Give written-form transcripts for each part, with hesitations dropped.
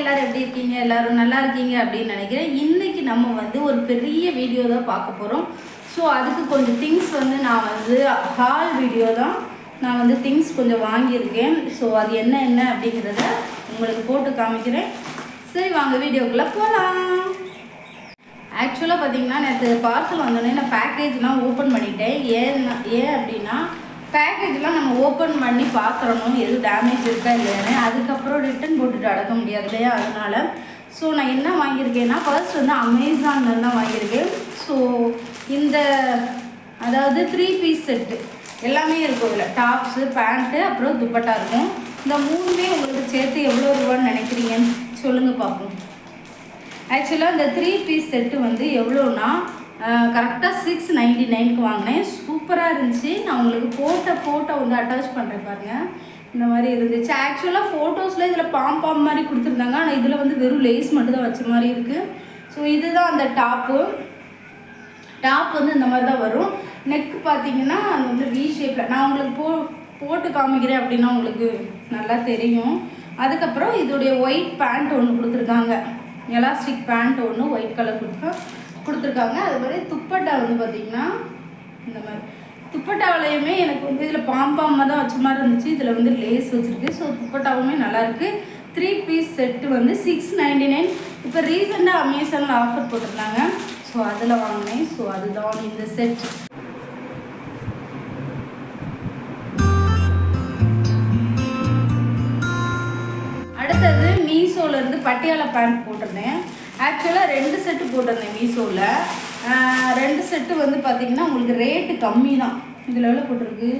எல்லாரும் எப்படி இருக்கீங்க? எல்லாரும் நல்லா இருக்கீங்க அப்படின்னு நினைக்கிறேன். இன்னைக்கு நம்ம வந்து ஒரு பெரிய வீடியோ தான் பார்க்க போகிறோம். ஸோ அதுக்கு கொஞ்சம் திங்ஸ் வந்து நான் வந்து ஹால் வீடியோ தான் நான் வந்து திங்ஸ் கொஞ்சம் வாங்கியிருக்கேன். ஸோ அது என்ன அப்படிங்கிறத உங்களுக்கு போட்டு காமிக்கிறேன். சரி வாங்க வீடியோக்குள்ளே போகலாம். ஆக்சுவலாக பார்த்தீங்கன்னா நேற்று பார்சல் வந்தோடனே நான் பேக்கேஜ்லாம் ஓப்பன் பண்ணிட்டேன். ஏன் அப்படின்னா பேக்கேஜ்லாம் நம்ம ஓப்பன் பண்ணி பார்த்துடணும் எது டேமேஜ் இருக்கா இல்லையானு. அதுக்கப்புறம் ரிட்டன் போட்டுட்டு அடக்க முடியாது இல்லையா, அதனால. ஸோ நான் என்ன வாங்கியிருக்கேன்னா ஃபர்ஸ்ட் வந்து அமேசானில் தான் வாங்கியிருக்கேன். ஸோ இந்த அதாவது 3 பீஸ் செட்டு எல்லாமே இருக்கும். இதில் டாப்ஸு, பேண்ட்டு, அப்புறம் துப்பட்டா இருக்கும். இந்த மூணுமே உங்களுக்கு சேர்த்து எவ்வளோ ரூபான்னு நினைக்கிறீங்கன்னு சொல்லுங்கள் பார்ப்போம். ஆக்சுவலாக இந்த 3 பீஸ் செட்டு வந்து எவ்வளோன்னா கரெக்டாக 699க்கு வாங்கினேன். சூப்பராக இருந்துச்சு. நான் உங்களுக்கு ஃபோட்டோ வந்து அட்டாச் பண்ணுறேன் பாருங்கள். இந்த மாதிரி இருந்துச்சு. ஆக்சுவலாக ஃபோட்டோஸில் இதில் பாம் மாதிரி கொடுத்துருந்தாங்க. ஆனால் இதில் வந்து வெறும் லேஸ் மட்டும் தான் வச்ச மாதிரி இருக்குது. ஸோ இதுதான் அந்த டாப் வந்து இந்த மாதிரி தான் வரும். நெக் பார்த்தீங்கன்னா அது வந்து வி ஷேப்பில் நான் உங்களுக்கு போட்டு காமிக்கிறேன் அப்படின்னா உங்களுக்கு நல்லா தெரியும். அதுக்கப்புறம் இதோடைய ஒயிட் பேண்ட் ஒன்று கொடுத்துருக்காங்க. எலாஸ்டிக் பேண்ட் ஒன்று ஒயிட் கலர் கொடுத்துருக்காங்க. அது மாதிரி துப்பட்டா வந்து பார்த்திங்கன்னா இந்த மாதிரி துப்பட்டாவிலையுமே எனக்கு வந்து இதில் பாம்பாமாக தான் வச்ச மாதிரி இருந்துச்சு. இதில் வந்து லேஸ் வச்சுருக்கு. ஸோ துப்பட்டாவுமே நல்லாயிருக்கு. 3 பீஸ் செட்டு வந்து 699. இப்போ ரீசெண்டாக அமேசானில் ஆஃபர் போட்டிருந்தாங்க. ஸோ அதில் வாங்கினேன். ஸோ அதுதான் இந்த செட். அடுத்தது மீஷோலேருந்து பட்டியாலா பேண்ட் போட்டிருந்தேன். ஆக்சுவலாக 2 செட்டு போட்டிருந்தேன் மீஷோவில். 2 செட்டு வந்து பார்த்திங்கன்னா உங்களுக்கு ரேட்டு கம்மி தான். இதில் எவ்வளோ போட்டிருக்கு?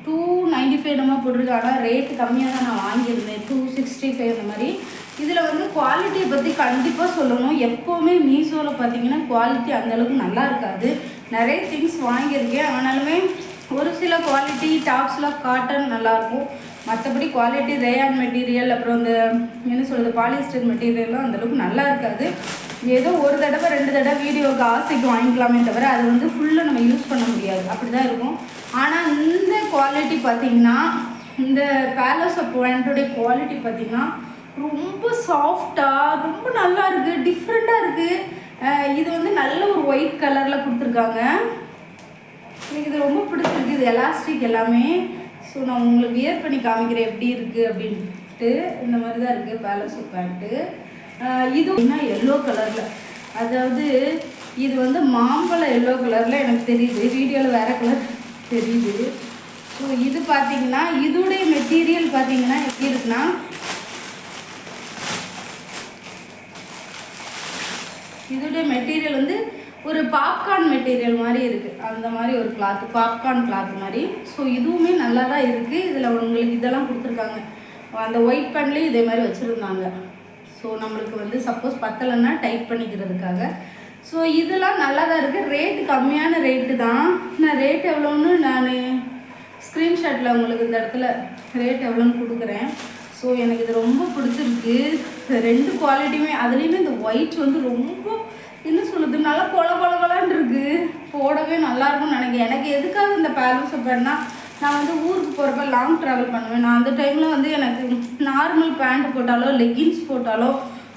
295 நம்ம போட்டிருக்கு. ஆனால் ரேட்டு கம்மியாக தான் நான் வாங்கியிருந்தேன். 265 அந்த மாதிரி. இதில் வந்து குவாலிட்டியை பற்றி கண்டிப்பாக சொல்லணும். எப்போவுமே மீஷோவில் பார்த்தீங்கன்னா குவாலிட்டி அந்தளவுக்கு நல்லா இருக்காது. நிறைய திங்ஸ் வாங்கியிருக்கேன். ஆனாலுமே ஒரு சில குவாலிட்டி டாப்ஸ்லாம் காட்டன் நல்லாயிருக்கும். மற்றபடி குவாலிட்டி ரேயான் மெட்டீரியல், அப்புறம் இந்த என்ன சொல்கிறது பாலிஸ்டர் மெட்டீரியல்லாம் அந்தளவுக்கு நல்லா இருக்காது. ஏதோ ஒரு தடவை 2 தடவை வீடியோவுக்கு ஆசைக்கு வாங்கிக்கலாமே தவிர அது வந்து ஃபுல்லாக நம்ம யூஸ் பண்ண முடியாது. அப்படி தான் இருக்கும். ஆனால் இந்த குவாலிட்டி பார்த்திங்கன்னா இந்த பேலஸ் ஆஃப் பேண்ட்டுடைய குவாலிட்டி பார்த்திங்கன்னா ரொம்ப சாஃப்டாக ரொம்ப நல்லா இருக்குது. டிஃப்ரெண்ட்டாக இருக்குது. இது வந்து நல்ல ஒரு ஒயிட் கலரில் கொடுத்துருக்காங்க. எனக்கு இது ரொம்ப பிடிச்சிருக்கு. இது எலாஸ்டிக் எல்லாமே. ஸோ நான் உங்களுக்கு வியர் பண்ணி காமிக்கிறேன் எப்படி இருக்குது அப்படின்ட்டு. இந்த மாதிரி தான் இருக்குது பேலஸ் ஆஃப் பேண்ட்டு. இது என்ன எல்லோ கலரில், அதாவது இது வந்து மாம்பழ எல்லோ கலரில் எனக்கு தெரியுது. வீடியோவில் வேறு கலர் தெரியுது. ஸோ இது பார்த்திங்கன்னா இதோடைய மெட்டீரியல் பார்த்திங்கன்னா எப்படி இருக்குன்னா இதோடைய மெட்டீரியல் வந்து ஒரு பாப்கார்ன் மெட்டீரியல் மாதிரி இருக்குது. அந்த மாதிரி ஒரு கிளாத்து, பாப்கார்ன் கிளாத் மாதிரி. ஸோ இதுவுமே நல்லா தான் இருக்குது. இதில் உங்களுக்கு இதெல்லாம் கொடுத்துருக்காங்க. அந்த ஒயிட் பேண்ட்லேயும் இதே மாதிரி வச்சுருந்தாங்க. ஸோ நம்மளுக்கு வந்து சப்போஸ் பத்தலைன்னா டைட் பண்ணிக்கிறதுக்காக. ஸோ இதெல்லாம் நல்லா தான் இருக்குது. ரேட்டு கம்மியான ரேட்டு தான். நான் ரேட் எவ்வளோன்னு நான் ஸ்க்ரீன்ஷாட்டில் உங்களுக்கு இந்த இடத்துல ரேட் எவ்வளோன்னு கொடுக்குறேன். ஸோ எனக்கு இது ரொம்ப பிடிச்சிருக்கு. 2 குவாலிட்டியுமே. அதுலேயுமே இந்த ஒயிட் வந்து ரொம்ப என்ன சொல்லுது நல்லா கொலன்னு இருக்குது. போடவே நல்லாயிருக்கும்னு நினைக்கிறேன். எனக்கு எதுக்காக இந்த பேலஸ் பேண்ட்னா நான் வந்து ஊருக்கு போகிறப்ப லாங் ட்ராவல் பண்ணுவேன். நான் அந்த டைமில் வந்து எனக்கு நார்மல் பேண்ட் போட்டாலோ லெகின்ஸ் போட்டாலோ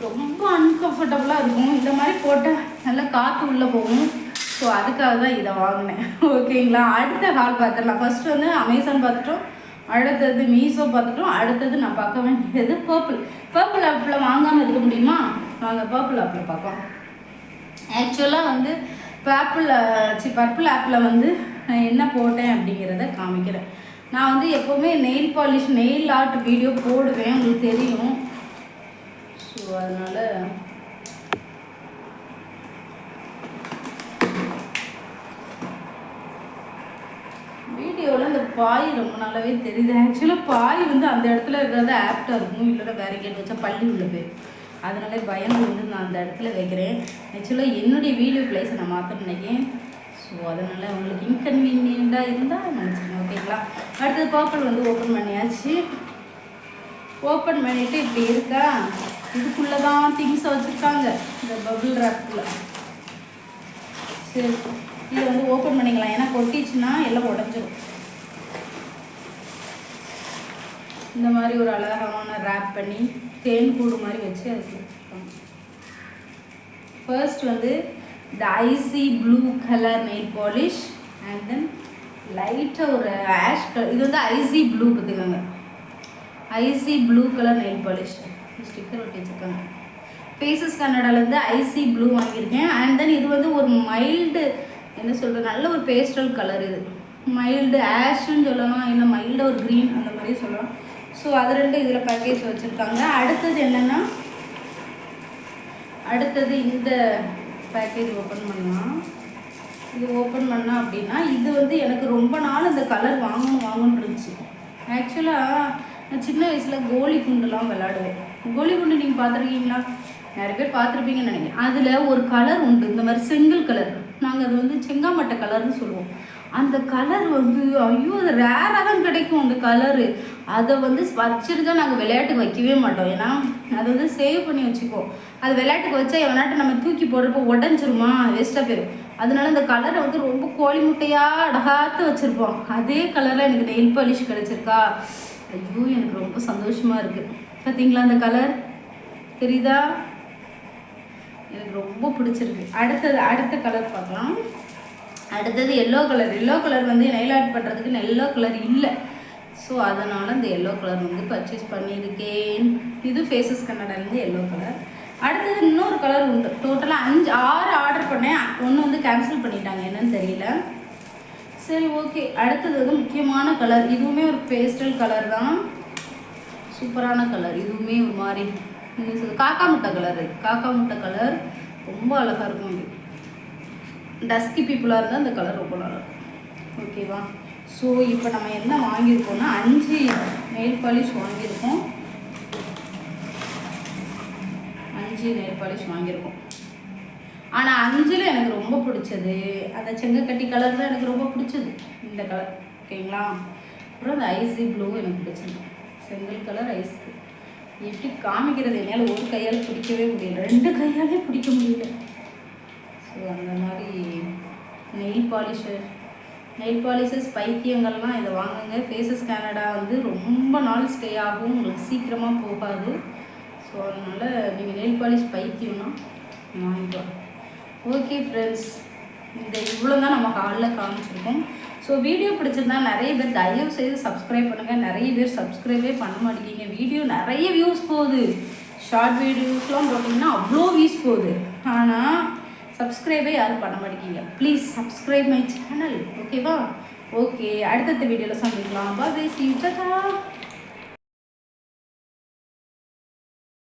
ரொம்ப அன்கம்ஃபர்டபுளாக இருக்கும். இந்த மாதிரி போட்டால் நல்லா காற்று உள்ளே போகும். ஸோ அதுக்காக தான் இதை வாங்கினேன். ஓகேங்களா. அடுத்த ஹால் பார்த்துடலாம். ஃபஸ்ட்டு வந்து அமேசான் பார்த்துட்டோம், அடுத்தது மீஷோ பார்த்துட்டோம். அடுத்தது நான் பார்க்க வேண்டியது பர்பிள் ஆப்பில் வாங்காமல் இருக்க முடியுமா? வாங்க பர்பிள் ஆப்பில் பார்க்கலாம். ஆக்சுவலாக வந்து பர்பிள் ஆப்பில் வந்து நான் என்ன போட்டேன் அப்படிங்கிறத காமிக்கிறேன். நான் வந்து எப்போவுமே nail polish nail art video போடுவேன், உங்களுக்கு தெரியும். ஸோ அதனால் வீடியோவில் இந்த பாய் ரொம்ப நல்லாவே தெரியுது. ஆக்சுவலாக பாய் வந்து அந்த இடத்துல இருக்கிறது ஆப்டாக இருக்கும். இல்லைன்னா வேறு கேட்டு வச்சா பள்ளி உள்ள போய் அதனால பயந்து வந்து நான் அந்த இடத்துல வைக்கிறேன். ஆக்சுவலாக என்னுடைய வீடியோ பிளேஸை நான் மாற்ற நினைக்கிறேன். ஸோ அதனால் உங்களுக்கு இன்கன்வீனியண்ட்டாக இருந்தால் நினச்சிக்கணும். ஓகேங்களா. அடுத்தது பர்பிள் வந்து ஓப்பன் பண்ணியாச்சு. ஓப்பன் பண்ணிவிட்டு இப்படி இருக்கா, இதுக்குள்ளே தான் திங்ஸை வச்சுருக்காங்க இந்த பபிள் ரேப்புக்குள்ளே. சரி இதை வந்து ஓப்பன் பண்ணிக்கலாம். ஏன்னா கொட்டிச்சுன்னா எல்லாம் உடஞ்சிடும். இந்த மாதிரி ஒரு அழகான ரேப் பண்ணி தேன் கூடு மாதிரி வச்சு அது கொடுத்துருக்காங்க. ஃபர்ஸ்ட் வந்து இந்த icy blue colour nail polish and then லைட்டாக ஒரு ஆஷ் கலர். இது வந்து ஐசி ப்ளூ பார்த்துக்கோங்க, icy blue colour nail polish sticker ஒட்டி வச்சுருக்காங்க. ஃபேஸஸ் கன்னடாலேருந்து ஐசி ப்ளூ வாங்கியிருக்கேன். அண்ட் தென் இது வந்து ஒரு மைல்டு என்ன சொல்கிறது, நல்ல ஒரு பேஸ்டல் கலர். இது மைல்டு ஆஷ்ன்னு சொல்லலாம், இல்லை மைல்டு ஒரு க்ரீன் அந்த மாதிரி சொல்லலாம். ஸோ அது ரெண்டு இதில் பேக்கேஜ் வச்சுருக்காங்க. அடுத்தது என்னென்னா, அடுத்தது இந்த பேக்கேஜ் ஓப்பன் பண்ணலாம். இது ஓப்பன் பண்ணால் அப்படின்னா இது வந்து எனக்கு ரொம்ப நாள் இந்த கலர் வாங்கணும்னு இருந்துச்சு. ஆக்சுவலாக நான் சின்ன வயசில் கோலி குண்டுலாம் விளாடுவேன். கோலி குண்டு நீங்கள் பார்த்துருக்கீங்களா? நிறைய பேர் பார்த்துருப்பீங்கன்னு நினைக்கிறேன். அதில் ஒரு கலர் உண்டு, இந்த மாதிரி செங்கல் கலர். நாங்கள் அது வந்து செங்காமட்டை கலர்னு சொல்லுவோம். அந்த கலர் வந்து ஐயோ அது ரேராக தான் கிடைக்கும் அந்த கலரு. அதை வந்து வச்சுருந்தா நாங்கள் விளையாட்டுக்கு வைக்கவே மாட்டோம். ஏன்னா அதை வந்து சேவ் பண்ணி வச்சுக்குவோம். அது விளையாட்டுக்கு வச்சா எவனாட்டு நம்ம தூக்கி போடுறப்போ உடஞ்சிருமா, வேஸ்ட்டாக போயிடும். அதனால அந்த கலரை வந்து ரொம்ப கோழி முட்டையாக அடகாத்து வச்சுருப்போம். அதே கலரில் எனக்கு நெயில் பாலிஷ் கிடச்சிருக்கா. ஐயோ எனக்கு ரொம்ப சந்தோஷமாக இருக்குது. பார்த்தீங்களா அந்த கலர் தெரியுதா? எனக்கு ரொம்ப பிடிச்சிருக்கு. அடுத்த கலர் பார்க்கலாம். அடுத்தது எல்லோ கலர். எல்லோ கலர் வந்து நெயில் ஆர்ட் பண்ணுறதுக்கு எல்லோ கலர் இல்லை. ஸோ அதனால் இந்த எல்லோ கலர் வந்து பர்ச்சேஸ் பண்ணியிருக்கேன். இது ஃபேஸஸ் கன்னடாலேருந்து எல்லோ கலர். அடுத்தது இன்னொரு கலர் உண்டு. டோட்டலாக 6 ஆர்டர் பண்ணேன். ஒன்று வந்து கேன்சல் பண்ணிட்டாங்க, என்னன்னு தெரியல. சரி ஓகே. அடுத்தது வந்து முக்கியமான கலர். இதுவுமே ஒரு பேஸ்டல் கலர் தான், சூப்பரான கலர். இதுவுமே ஒரு மாதிரி காக்கா முட்டை கலர். காக்கா முட்டை கலர் ரொம்ப அழகாக இருக்கும். இது டஸ்கி பீப்புளாக இருந்தால் இந்த கலர் ரொம்ப நல்லா இருக்கும். ஓகேவா? ஸோ இப்போ நம்ம என்ன வாங்கியிருக்கோம்னா 5 நெயில் பாலிஷ் வாங்கியிருக்கோம். 5 நெயில் பாலிஷ் வாங்கியிருக்கோம். ஆனால் 5ல் எனக்கு ரொம்ப பிடிச்சது அந்த செங்கக்கட்டி கலர் தான் எனக்கு ரொம்ப பிடிச்சது, இந்த கலர். ஓகேங்களா? அப்புறம் அந்த ஐசி ப்ளூ எனக்கு பிடிச்சது. செங்கல் கலர் ஐஸ் எப்படி காமிக்கிறது, என்னால் ஒரு கையால் பிடிக்கவே முடியல, 2 கையாலே பிடிக்க முடியல. ஸோ அந்த மாதிரி நெயில் பாலிஷஸ் பைத்தியங்கள்லாம் இதை வாங்குங்க. ஃபேஸஸ் கனடா வந்து ரொம்ப நாள் ஸ்டே ஆகும், உங்களுக்கு சீக்கிரமாக போகாது. ஸோ அதனால் நீங்கள் நெயில் பாலிஷ் பைத்தியம்னா வாங்கிக்கலாம். ஓகே ஃப்ரெண்ட்ஸ், இந்த இவ்வளோ தான் நம்ம ஹாலில் காமிச்சிருக்கோம். ஸோ வீடியோ பிடிச்சிருந்தா நிறைய பேர் தயவு செய்து சப்ஸ்கிரைப் பண்ணுங்கள். நிறைய பேர் சப்ஸ்கிரைபே பண்ண மாட்டேங்கிங்க. வீடியோ நிறைய வியூஸ் போகுது, ஷார்ட் வீடியோஸ்லாம் போட்டிங்கன்னா அவ்வளோ வியூஸ் போகுது. ஆனால் சப்ஸ்கிரைபே யாரும் பண்ண மாட்டேங்கிங்க. Please subscribe my channel. ஓகேவா? ஓகே, அடுத்தடுத்த வீடியோவில் சந்திக்கலாம். பாய், see you.